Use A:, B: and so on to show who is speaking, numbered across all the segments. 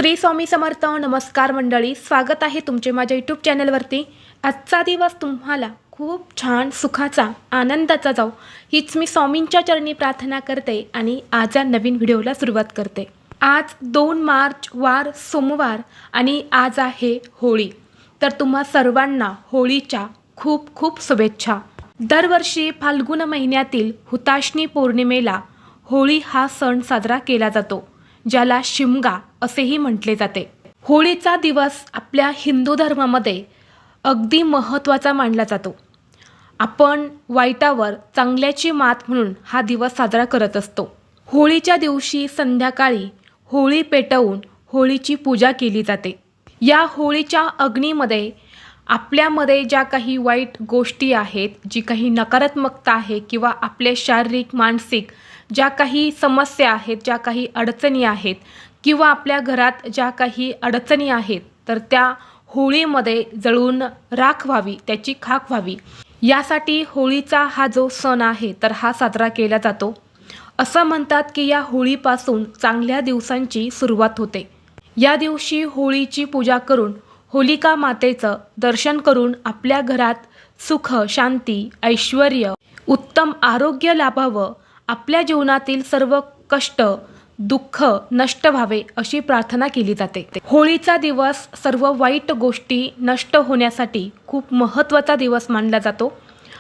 A: श्री स्वामी समर्थ. नमस्कार मंडळी, स्वागत आहे तुमचे माझ्या यूट्यूब चॅनलवरती. आजचा दिवस तुम्हाला खूप छान सुखाचा आनंदाचा जाऊ हीच मी स्वामींच्या चरणी प्रार्थना करते आणि आज या नवीन व्हिडिओला सुरुवात करते. आज 2 मार्च वार सोमवार आणि आज आहे होळी. तर तुम्हा सर्वांना होळीच्या खूप खूप शुभेच्छा. दरवर्षी फाल्गुन महिन्यातील हुताशनी पौर्णिमेला होळी हा सण साजरा केला जातो, ज्याला शिमगा असेही म्हटले जाते. होळीचा दिवस आपल्या हिंदू धर्मामध्ये अगदी महत्त्वाचा मानला जातो. आपण वाईटावर चांगल्याची मात म्हणून हा दिवस साजरा करत असतो. होळीच्या दिवशी संध्याकाळी होळी पेटवून होळीची पूजा केली जाते. या होळीच्या अग्नीमध्ये आपल्यामध्ये ज्या काही वाईट गोष्टी आहेत, जी काही नकारात्मकता आहे किंवा आपले शारीरिक मानसिक ज्या काही समस्या आहेत, ज्या काही अडचणी आहेत किंवा आपल्या घरात ज्या काही अडचणी आहेत, तर त्या होळीमध्ये जळून राख व्हावी, त्याची खाक व्हावी, यासाठी होळीचा हा जो सण आहे तर हा साजरा केला जातो. असं म्हणतात की या होळीपासून चांगल्या दिवसांची सुरुवात होते. या दिवशी होळीची पूजा करून होलिका मातेचं दर्शन करून आपल्या घरात सुख, शांती, ऐश्वर्य, उत्तम आरोग्य लाभावं, आपल्या जीवनातील सर्व कष्ट, दुःख नष्ट व्हावे अशी प्रार्थना केली जाते. होळीचा दिवस सर्व वाईट गोष्टी नष्ट होण्यासाठी खूप महत्त्वाचा दिवस मानला जातो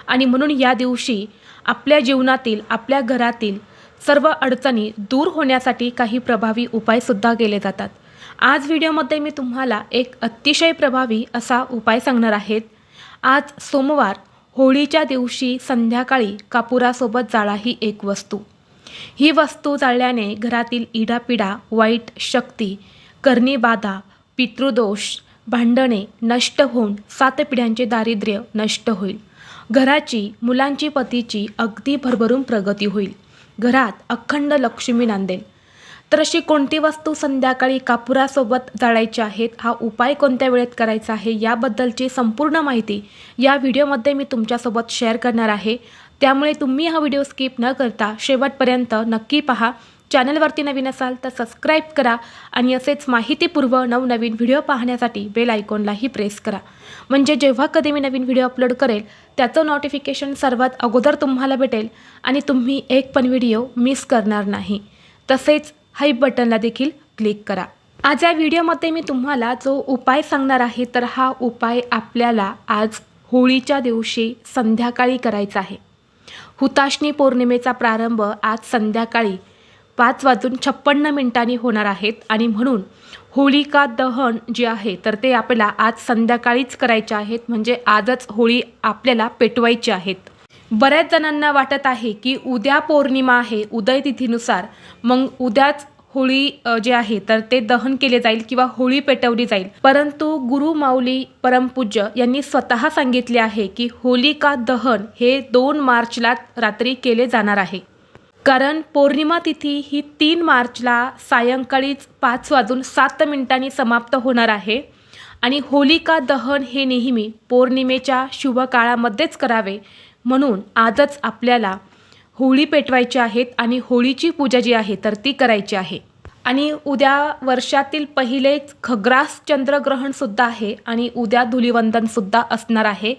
A: आणि म्हणून या दिवशी आपल्या जीवनातील, आपल्या घरातील सर्व अडचणी दूर होण्यासाठी काही प्रभावी उपायसुद्धा केले जातात. आज व्हिडिओमध्ये मी तुम्हाला एक अतिशय प्रभावी असा उपाय सांगणार आहे. आज सोमवार होळीच्या दिवशी संध्याकाळी कापुरासोबत जाळा ही एक वस्तू. ही वस्तू जाळल्याने घरातील इडापिडा, वाईट शक्ती, करणी बाधा, पितृदोष, भांडणे नष्ट होऊन 7 पिढ्यांचे दारिद्र्य नष्ट होईल. घराची, मुलांची, पतीची अगदी भरभरून प्रगती होईल. घरात अखंड लक्ष्मी नांदेल. तर अशी कोणती वस्तू संध्याकाळी कापुरासोबत जाळायची आहेत, हा उपाय कोणत्या वेळेत करायचा आहे, याबद्दलची संपूर्ण माहिती या व्हिडिओमध्ये मी तुमच्यासोबत शेअर करणार आहे. त्यामुळे तुम्ही हा व्हिडिओ स्किप न करता शेवटपर्यंत नक्की पहा. चॅनलवरती नवीन असाल तर सबस्क्राईब करा आणि असेच माहितीपूर्व नवनवीन व्हिडिओ पाहण्यासाठी बेल आयकॉनलाही प्रेस करा. म्हणजे जेव्हा कधी मी नवीन व्हिडिओ अपलोड करेल त्याचं नोटिफिकेशन सर्वात अगोदर तुम्हाला भेटेल आणि तुम्ही एक पण व्हिडिओ मिस करणार नाही. तसेच हाई बटनला देखील क्लिक करा. आज या व्हिडिओमध्ये मी तुम्हाला जो उपाय सांगणार आहे तर हा उपाय आपल्याला आज होळीच्या दिवशी संध्याकाळी करायचा आहे. हुताशनी पौर्णिमेचा प्रारंभ आज संध्याकाळी 5:56 होणार आहेत आणि म्हणून होलिका दहन जे आहे तर ते आपल्याला आज संध्याकाळीच करायचे आहेत. म्हणजे आजच होळी आपल्याला पेटवायची आहेत. बऱ्याच जणांना वाटत आहे की उद्या पौर्णिमा आहे, उदय तिथीनुसार मग उद्याच होळी जे आहे तर ते दहन केले जाईल किंवा होळी पेटवली जाईल. परंतु गुरु माऊली परमपूज्य यांनी स्वतः सांगितले आहे की होलिका दहन हे 2 मार्चला रात्री केले जाणार आहे. कारण पौर्णिमा तिथी ही 3 मार्चला सायंकाळीच 5:07 समाप्त होणार आहे आणि होलिका दहन हे नेहमी पौर्णिमेच्या शुभ काळामध्येच करावे. म्हणून आजच आपल्याला होळी पेटवायची आहेत आणि होळीची पूजा जी आहे तर ती करायची आहे. आणि उद्या वर्षातील पहिलेच खग्रास चंद्रग्रहणसुद्धा आहे आणि उद्या धुलिवंदनसुद्धा असणार आहे.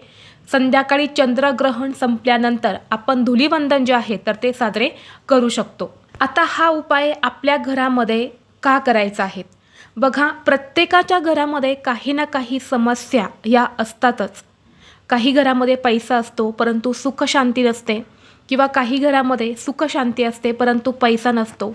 A: संध्याकाळी चंद्रग्रहण संपल्यानंतर आपण धुलिवंदन जे आहे तर ते साजरे करू शकतो. आता हा उपाय आपल्या घरामध्ये का करायचा आहे? बघा, प्रत्येकाच्या घरामध्ये काही ना काही समस्या या असतातच. काही घरामध्ये पैसा असतो परंतु सुख शांती नसते किंवा काही घरामध्ये सुख शांती असते परंतु पैसा नसतो.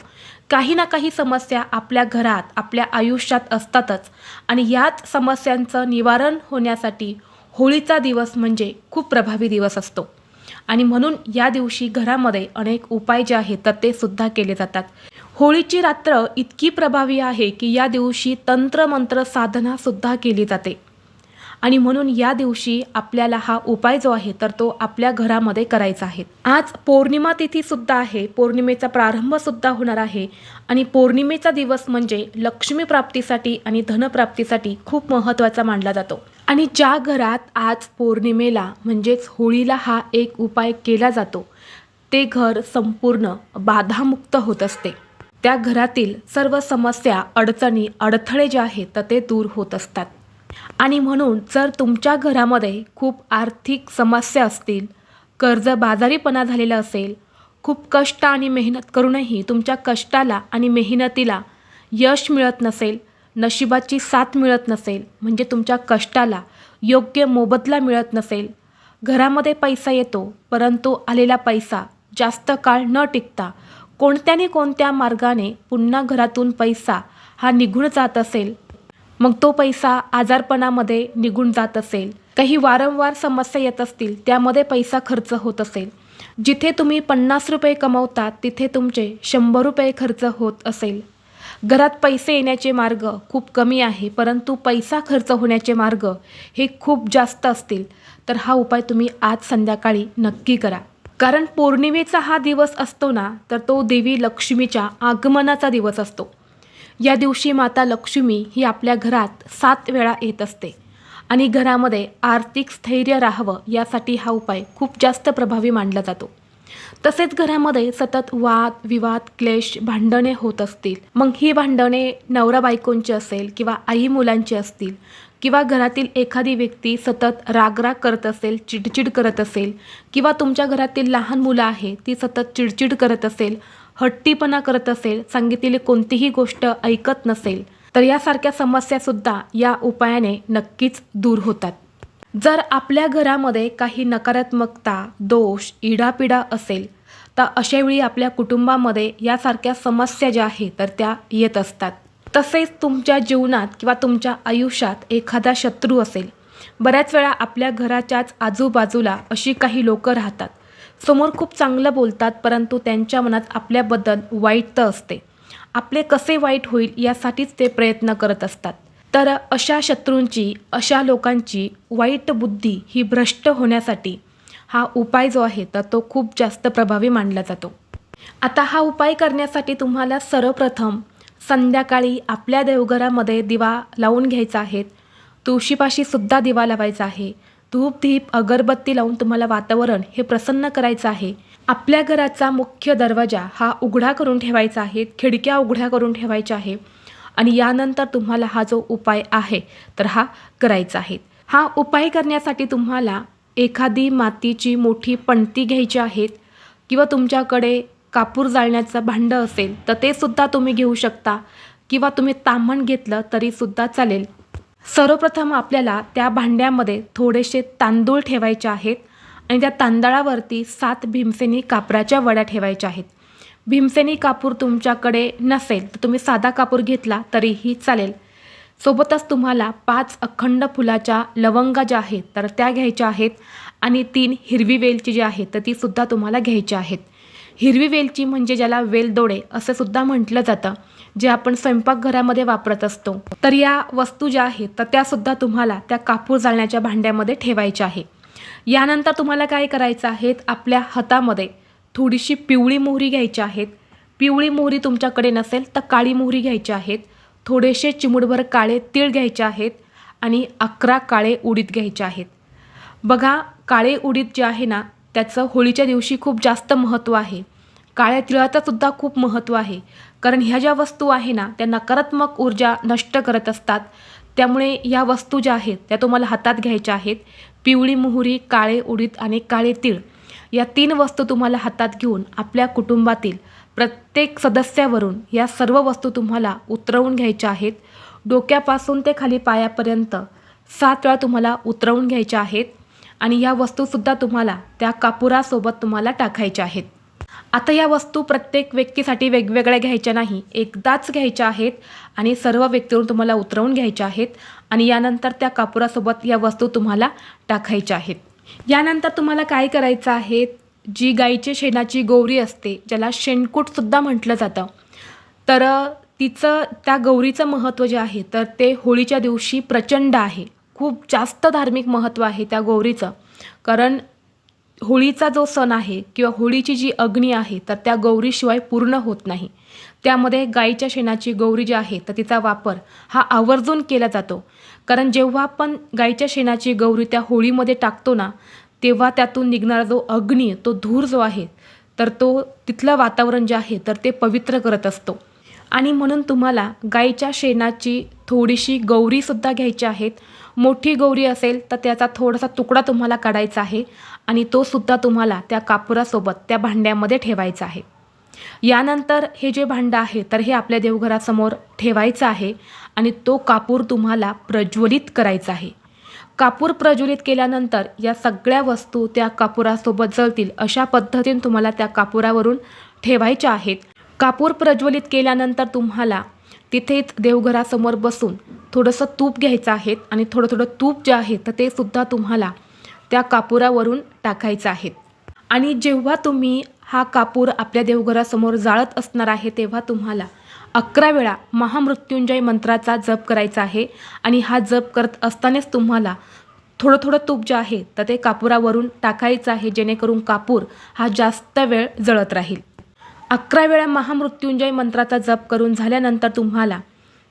A: काही ना काही समस्या आपल्या घरात, आपल्या आयुष्यात असतातच आणि याच समस्यांचं निवारण होण्यासाठी होळीचा दिवस म्हणजे खूप प्रभावी दिवस असतो. आणि म्हणून या दिवशी घरामध्ये अनेक उपाय जे आहेत तर ते सुद्धा केले जातात. होळीची रात्र इतकी प्रभावी आहे की या दिवशी तंत्रमंत्र साधनासुद्धा केली जाते आणि म्हणून या दिवशी आपल्याला हा उपाय जो आहे तर तो आपल्या घरामध्ये करायचा आहे. आज पौर्णिमा तिथीसुद्धा आहे, पौर्णिमेचा प्रारंभसुद्धा होणार आहे आणि पौर्णिमेचा दिवस म्हणजे लक्ष्मी प्राप्तीसाठी आणि धनप्राप्तीसाठी खूप महत्त्वाचा मानला जातो. आणि ज्या घरात आज पौर्णिमेला म्हणजेच होळीला हा एक उपाय केला जातो ते घर संपूर्ण बाधामुक्त होत असते. त्या घरातील सर्व समस्या, अडचणी, अडथळे जे आहेत तर ते दूर होत असतात. आणि म्हणून जर तुमच्या घरामध्ये खूप आर्थिक समस्या असतील, कर्जबाजारीपणा झालेला असेल, खूप कष्ट आणि मेहनत करूनही तुमच्या कष्टाला आणि मेहनतीला यश मिळत नसेल, नशिबाची साथ मिळत नसेल, म्हणजे तुमच्या कष्टाला योग्य मोबदला मिळत नसेल, घरामध्ये पैसा येतो परंतु आलेला पैसा जास्त काळ न टिकता कोणत्या मार्गाने पुन्हा घरातून पैसा हा निघून जात असेल, मग तो पैसा आजारपणामध्ये निघून जात असेल, काही वारंवार समस्या येत असतील त्यामध्ये पैसा खर्च होत असेल, जिथे तुम्ही 50 रुपये कमवतात तिथे तुमचे 100 रुपये खर्च होत असेल, घरात पैसे येण्याचे मार्ग खूप कमी आहे परंतु पैसा खर्च होण्याचे मार्ग हे खूप जास्त असतील, तर हा उपाय तुम्ही आज संध्याकाळी नक्की करा. कारण पौर्णिमेचा हा दिवस असतो ना, तर तो देवी लक्ष्मीच्या आगमनाचा दिवस असतो. या दिवशी माता लक्ष्मी ही आपल्या घरात 7 वेळा येत असते आणि घरामध्ये आर्थिक स्थैर्य राहावं यासाठी हा उपाय खूप जास्त प्रभावी मानला जातो. तसेच घरामध्ये सतत वाद विवाद, क्लेश, भांडणे होत असतील, मग ही भांडणे नवरा बायकोंची असेल किंवा आई मुलांची असतील, किंवा घरातील एखादी व्यक्ती सतत रागराग करत असेल, चिडचिड करत असेल, किंवा तुमच्या घरातील लहान मुलं आहे ती सतत चिडचिड करत असेल, हट्टीपणा करत असेल, सांगितलेली कोणतीही गोष्ट ऐकत नसेल, तर यासारख्या समस्यासुद्धा या उपायाने नक्कीच दूर होतात. जर आपल्या घरामध्ये काही नकारात्मकता, दोष, इडापिडा असेल तर अशावेळी आपल्या कुटुंबामध्ये यासारख्या समस्या ज्या आहेत तर त्या येत असतात. तसेच तुमच्या जीवनात किंवा तुमच्या आयुष्यात एखादा शत्रू असेल, बऱ्याच वेळा आपल्या घराच्याच आजूबाजूला अशी काही लोकं राहतात, समोर खूप चांगलं बोलतात परंतु त्यांच्या मनात आपल्याबद्दल वाईट तर असते, आपले कसे वाईट होईल यासाठीच ते प्रयत्न करत असतात. तर अशा शत्रूंची, अशा लोकांची वाईट बुद्धी ही भ्रष्ट होण्यासाठी हा उपाय जो आहे तर तो खूप जास्त प्रभावी मानला जातो. आता हा उपाय करण्यासाठी तुम्हाला सर्वप्रथम संध्याकाळी आपल्या देवघरामध्ये दिवा लावून घ्यायचा आहे, तुळशीपाशी सुद्धा दिवा लावायचा आहे, धूप दीप अगरबत्ती लावून तुम्हाला वातावरण हे प्रसन्न करायचं आहे. आपल्या घराचा मुख्य दरवाजा हा उघडा करून ठेवायचा आहे, खिडक्या उघड्या करून ठेवायच्या आहे आणि यानंतर तुम्हाला हा जो उपाय आहे तर हा करायचा आहे. हा उपाय करण्यासाठी तुम्हाला एखादी मातीची मोठी पणती घ्यायची आहेत किंवा तुमच्याकडे कापूर जाळण्याचं भांडं असेल तर ते सुद्धा तुम्ही घेऊ शकता किंवा तुम्ही ताम्हण घेतलं तरीसुद्धा चालेल. सर्वप्रथम आपल्याला त्या भांड्यामध्ये थोडेसे तांदूळ ठेवायचे आहेत आणि त्या तांदळावरती 7 भीमसेनी कापराच्या वड्या ठेवायच्या आहेत. भीमसेनी कापूर तुमच्याकडे नसेल तर तुम्ही साधा कापूर घेतला तरीही चालेल. सोबतच तुम्हाला 5 अखंड फुलाच्या लवंगा ज्या आहेत तर त्या घ्यायच्या आहेत आणि 3 हिरवी वेलची जी आहे तर ती सुद्धा तुम्हाला घ्यायची आहेत. हिरवी वेलची म्हणजे ज्याला वेलदोडे असं सुद्धा म्हटलं जातं, जे आपण स्वयंपाकघरामध्ये वापरत असतो. तर या वस्तू ज्या आहेत तर त्यासुद्धा तुम्हाला त्या कापूर जाळण्याच्या भांड्यामध्ये ठेवायच्या आहे. यानंतर तुम्हाला काय करायचं आहे, आपल्या हातामध्ये थोडीशी पिवळी मोहरी घ्यायची आहेत. पिवळी मोहरी तुमच्याकडे नसेल तर काळी मोहरी घ्यायची आहेत. थोडेसे चिमूटभर काळे तीळ घ्यायचे आहेत आणि 11 काळे उडीद घ्यायचे आहेत. बघा, काळे उडीद जे आहे ना त्याचं होळीच्या दिवशी खूप जास्त महत्त्व आहे. काळ्या तिळाचं सुद्धा खूप महत्त्व आहे, कारण ह्या ज्या वस्तू आहे ना त्या नकारात्मक ऊर्जा नष्ट करत असतात. त्यामुळे या वस्तू ज्या आहेत त्या तुम्हाला हातात घ्यायच्या आहेत. पिवळी मोहरी, काळे उडीद आणि काळे तीळ या 3 वस्तू तुम्हाला हातात घेऊन आपल्या कुटुंबातील प्रत्येक सदस्यावरून या सर्व वस्तू तुम्हाला उतरवून घ्यायच्या आहेत. डोक्यापासून ते खाली पायापर्यंत 7 वेळा तुम्हाला उतरवून घ्यायच्या आहेत आणि या वस्तूसुद्धा तुम्हाला त्या कापुरासोबत तुम्हाला टाकायच्या आहेत. आता या वस्तू प्रत्येक व्यक्तीसाठी वेगवेगळ्या घ्यायच्या नाही, एकदाच घ्यायच्या आहेत आणि सर्व व्यक्तीवरून तुम्हाला उतरवून घ्यायच्या आहेत आणि यानंतर त्या कापुरासोबत या वस्तू तुम्हाला टाकायच्या आहेत. यानंतर तुम्हाला काय करायचं आहे, जी गाईच्या शेणाची गौरी असते, ज्याला शेणकूटसुद्धा म्हटलं जातं, तर तिचं त्या गौरीचं महत्त्व जे आहे तर ते होळीच्या दिवशी प्रचंड आहे. खूप जास्त धार्मिक महत्त्व आहे त्या गौरीचं, कारण होळीचा जो सण आहे किंवा होळीची जी अग्नी आहे तर त्या गौरीशिवाय पूर्ण होत नाही. त्यामध्ये गाईच्या शेणाची गौरी जी आहे तर तिचा वापर हा आवर्जून केला जातो, कारण जेव्हा आपण गाईच्या शेणाची गौरी त्या होळीमध्ये टाकतो ना तेव्हा त्यातून निघणारा जो अग्नी, तो धूर जो आहे तर तो तिथलं वातावरण जे आहे तर ते पवित्र करत असतो. आणि म्हणून तुम्हाला गाईच्या शेणाची थोडीशी गौरीसुद्धा घ्यायची आहेत. मोठी गौरी असेल तर त्याचा थोडासा तुकडा तुम्हाला काढायचा आहे आणि तो सुद्धा तुम्हाला त्या कापुरासोबत त्या भांड्यामध्ये ठेवायचा आहे. यानंतर हे जे भांडं आहे तर हे आपल्या देवघरासमोर ठेवायचं आहे आणि तो कापूर तुम्हाला प्रज्वलित करायचा आहे. कापूर प्रज्वलित केल्यानंतर या सगळ्या वस्तू त्या कापुरासोबत जळतील अशा पद्धतीने तुम्हाला त्या कापुरावरून ठेवायच्या आहेत. कापूर प्रज्वलित केल्यानंतर तुम्हाला तिथेच देवघरासमोर बसून थोडंसं तूप घ्यायचं आहे आणि थोडं तूप जे आहे तर ते सुद्धा तुम्हाला त्या कापुरावरून टाकायचं आहे. आणि जेव्हा तुम्ही हा कापूर आपल्या देवघरासमोर जाळत असणार आहे तेव्हा तुम्हाला 11 वेळा महामृत्युंजय मंत्राचा जप करायचा आहे. आणि हा जप करत असतानाच तुम्हाला थोडं तूप जे आहे तर ते कापुरावरून टाकायचं आहे, जेणेकरून कापूर हा जास्त वेळ जळत राहील. 11 वेळा महामृत्युंजय मंत्राचा जप करून झाल्यानंतर तुम्हाला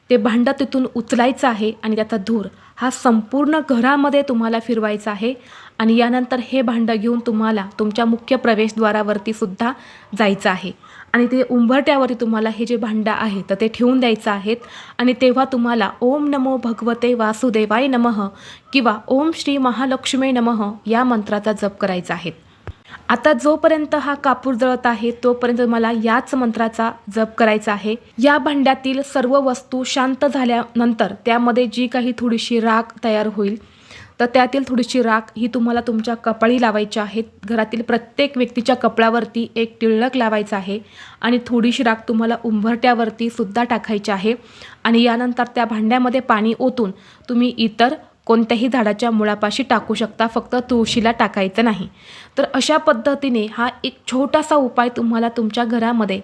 A: ते भांडं तिथून उचलायचं आहे आणि त्याचा धूर हा संपूर्ण घरामध्ये तुम्हाला फिरवायचा आहे. आणि यानंतर हे भांडं घेऊन तुम्हाला तुमच्या मुख्य प्रवेशद्वारावरती सुद्धा जायचं आहे आणि ते उंबरट्यावरती तुम्हाला हे जे भांडं आहे तर ते ठेवून द्यायचं आहेत. आणि तेव्हा तुम्हाला ओम नमो भगवते वासुदेवाय नमः किंवा ओम श्री महालक्ष्मी नमः या मंत्राचा जप करायचा आहे. आता जोपर्यंत हा कापूर जळत आहे तोपर्यंत मला याच मंत्राचा जप करायचा आहे. या भांड्यातील सर्व वस्तू शांत झाल्यानंतर त्यामध्ये जी काही थोडीशी राख तयार होईल तर त्यातील थोडीशी राख ही तुम्हाला तुमच्या कपाळी लावायची आहे. घरातील प्रत्येक व्यक्तीच्या कपाळावरती एक टिळक लावायचं आहे आणि थोडीशी राख तुम्हाला उंबरट्यावरती सुद्धा टाकायची आहे. आणि यानंतर त्या भांड्यामध्ये पाणी ओतून तुम्ही इतर कोणत्याही झाडाच्या मुळापाशी टाकू शकता, फक्त तुळशीला टाकायचं नाही. तर अशा पद्धतीने हा एक छोटासा उपाय तुम्हाला तुमच्या घरामध्ये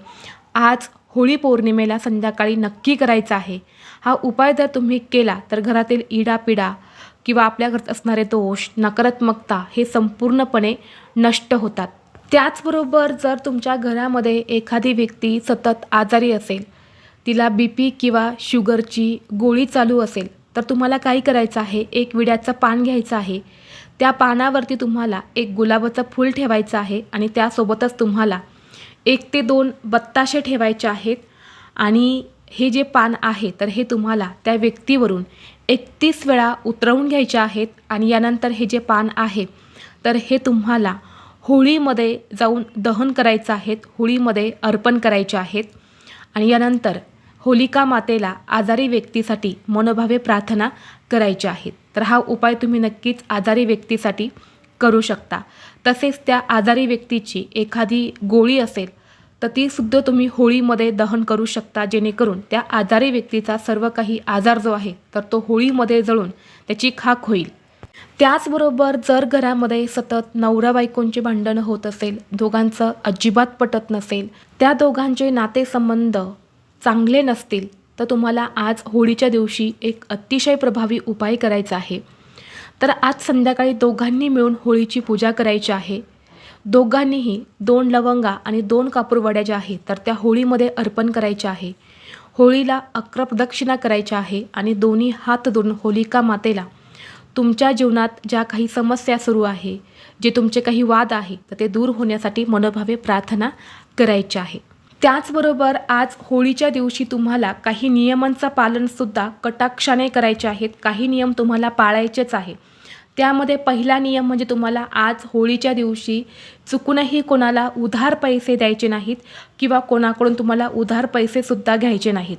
A: आज होळी पौर्णिमेला संध्याकाळी नक्की करायचा आहे. हा उपाय जर तुम्ही केला तर घरातील इडापिडा किंवा आपल्या घरात असणारे दोष, नकारात्मकता हे संपूर्णपणे नष्ट होतात. त्याचबरोबर जर तुमच्या घरामध्ये एखादी व्यक्ती सतत आजारी असेल, तिला BP किंवा शुगरची गोळी चालू असेल, तर तुम्हाला काय करायचं आहे, एक विड्याचं पान घ्यायचं आहे. त्या पानावरती तुम्हाला एक गुलाबाचं फूल ठेवायचं आहे आणि त्यासोबतच तुम्हाला 1 ते 2 बत्ताशे ठेवायचे आहेत. आणि हे जे पान आहे तर हे तुम्हाला त्या व्यक्तीवरून 31 वेळा उतरवून घ्यायचे आहेत. आणि यानंतर हे जे पान आहे तर हे तुम्हाला होळीमध्ये जाऊन दहन करायचं आहे, होळीमध्ये अर्पण करायचे आहेत. आणि यानंतर होलिका मातेला आजारी व्यक्तीसाठी मनोभावे प्रार्थना करायची आहेत. तर हा उपाय तुम्ही नक्कीच आजारी व्यक्तीसाठी करू शकता. तसेच त्या आजारी व्यक्तीची एखादी गोळी असेल तर ती सुद्धा तुम्ही होळीमध्ये दहन करू शकता, जेणेकरून त्या आजारी व्यक्तीचा सर्व काही आजार जो आहे तर तो होळीमध्ये जळून त्याची खाक होईल. त्याचबरोबर जर घरामध्ये सतत नवरा बायकोंचे भांडणं होत असेल, दोघांचं अजिबात पटत नसेल, त्या दोघांचे नातेसंबंध चांगले नसतील, तर तुम्हाला आज होळीच्या दिवशी एक अतिशय प्रभावी उपाय करायचा आहे. तर आज संध्याकाळी दोघांनी मिळून होळीची पूजा करायची आहे. दोघांनीही 2 लवंगा आणि 2 कापूरवड्या ज्या आहेत तर त्या होळीमध्ये अर्पण करायच्या आहे. होळीला 11 प्रदक्षिणा करायच्या आहे आणि दोन्ही हात धरून होलिका मातेला तुमच्या जीवनात ज्या काही समस्या सुरू आहे, जे तुमचे काही वाद आहे तर ते दूर होण्यासाठी मनोभावे प्रार्थना करायची आहे. त्याचबरोबर आज होळीच्या दिवशी तुम्हाला काही नियमांचं पालनसुद्धा कटाक्षाने करायचे आहेत. काही नियम तुम्हाला पाळायचेच आहे. त्यामध्ये पहिला नियम म्हणजे तुम्हाला आज होळीच्या दिवशी चुकूनही कोणाला उधार पैसे द्यायचे नाहीत किंवा कोणाकडून तुम्हाला उधार पैसेसुद्धा घ्यायचे नाहीत.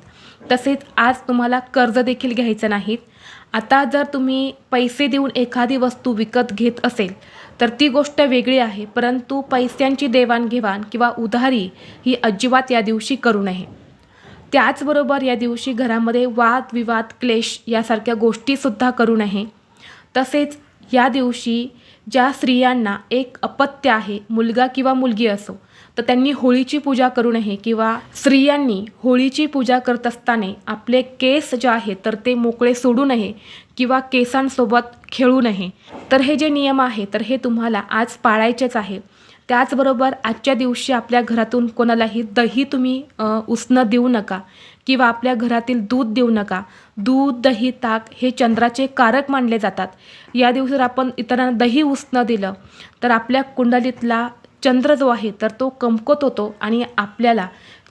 A: तसेच आज तुम्हाला कर्ज देखील घ्यायचं नाहीत. आता जर तुम्ही पैसे देऊन एखादी वस्तू विकत घेत असेल तर ती गोष्ट वेगळी आहे, परंतु पैशांची देवाणघेवाण किंवा उधारी ही अजिबात या दिवशी करू नये. त्याचबरोबर या दिवशी घरामध्ये वादविवाद, क्लेश यासारख्या गोष्टीसुद्धा करू नये. तसेच या दिवशी ज्या स्त्रियांना एक अपत्य आहे, मुलगा किंवा मुलगी असो, तर त्यांनी होळीची पूजा करू नये किंवा स्त्रियांनी होळीची पूजा करत असताना आपले केस जे आहेत तर ते मोकळे सोडू नये किंवा केसांसोबत खेळू नये. तर हे जे नियम आहे तर हे तुम्हाला आज पाळायचेच आहे. त्याचबरोबर आजच्या दिवशी आपल्या घरातून कोणालाही दही तुम्ही उसणं देऊ नका किंवा आपल्या घरातील दूध देऊ नका. दूध, दही, ताक हे चंद्राचे कारक मानले जातात. या दिवशी जर आपण इतरांना दही उसणं दिलं तर आपल्या कुंडलीतला चंद्र जो आहे तर तो कमकुवत होतो आणि आपल्याला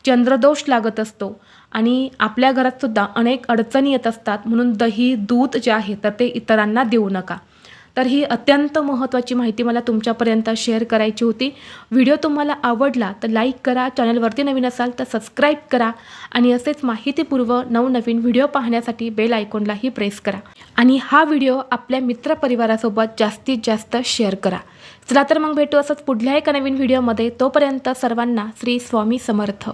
A: चंद्रदोष लागत असतो. आणि आपल्या घरातसुद्धा अनेक अडचणी येत असतात, म्हणून दही दूध जे आहे तर ते इतरांना देऊ नका. तर ही अत्यंत महत्त्वाची माहिती मला तुमच्यापर्यंत शेअर करायची होती. व्हिडिओ तुम्हाला आवडला तर लाईक करा, चॅनलवरती नवीन असाल तर सबस्क्राईब करा आणि असेच माहितीपूर्व नवनवीन व्हिडिओ पाहण्यासाठी बेल आयकॉनलाही प्रेस करा आणि हा व्हिडिओ आपल्या मित्रपरिवारासोबत जास्तीत जास्त शेअर करा. चला तर मग भेटू असंच पुढल्या एका नवीन व्हिडिओमध्ये. तोपर्यंत सर्वांना श्री स्वामी समर्थ.